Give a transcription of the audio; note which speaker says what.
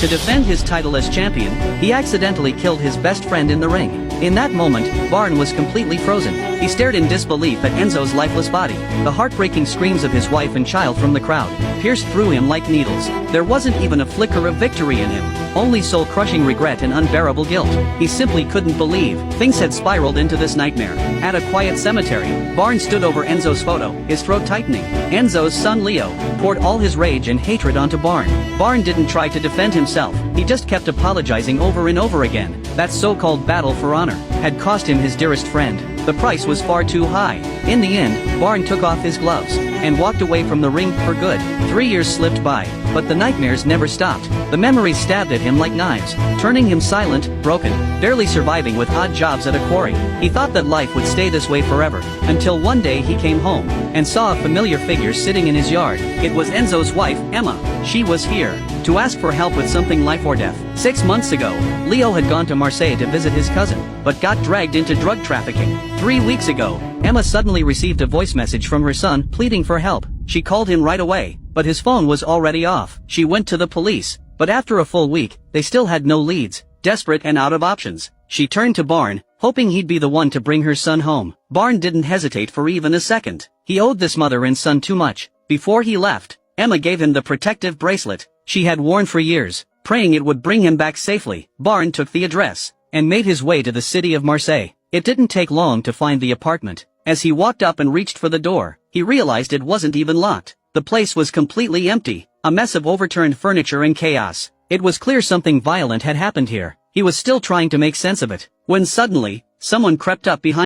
Speaker 1: To defend his title as champion, he accidentally killed his best friend in the ring. In that moment, Barn was completely frozen. He stared in disbelief at Enzo's lifeless body. The heartbreaking screams of his wife and child from the crowd pierced through him like needles. There wasn't even a flicker of victory in him, only soul-crushing regret and unbearable guilt. He simply couldn't believe things had spiraled into this nightmare. At a quiet cemetery, Barn stood over Enzo's photo, his throat tightening. Enzo's son Leo poured all his rage and hatred onto Barn. Barn didn't try to defend himself, he just kept apologizing over and over again. That so-called battle for honor had cost him his dearest friend. The price was far too high. In the end, Barn took off his gloves and walked away from the ring for good. 3 years slipped by, but the nightmares never stopped. The memories stabbed at him like knives, turning him silent, broken, barely surviving with odd jobs at a quarry. He thought that life would stay this way forever, until one day he came home and saw a familiar figure sitting in his yard. It was Enzo's wife, Emma. She was here to ask for help with something life or death. 6 months ago, Leo had gone to Marseille to visit his cousin, but got dragged into drug trafficking. 3 weeks ago, Emma suddenly received a voice message from her son pleading for help. She called him right away, but his phone was already off. She went to the police, but after a full week, they still had no leads. Desperate and out of options, she turned to Barn, hoping he'd be the one to bring her son home. Barn didn't hesitate for even a second. He owed this mother and son too much. Before he left, Emma gave him the protective bracelet she had worn for years, praying it would bring him back safely. Barn took the address and made his way to the city of Marseille. It didn't take long to find the apartment. As he walked up and reached for the door, he realized it wasn't even locked. The place was completely empty, a mess of overturned furniture and chaos. It was clear something violent had happened here. He was still trying to make sense of it, when suddenly, someone crept up behind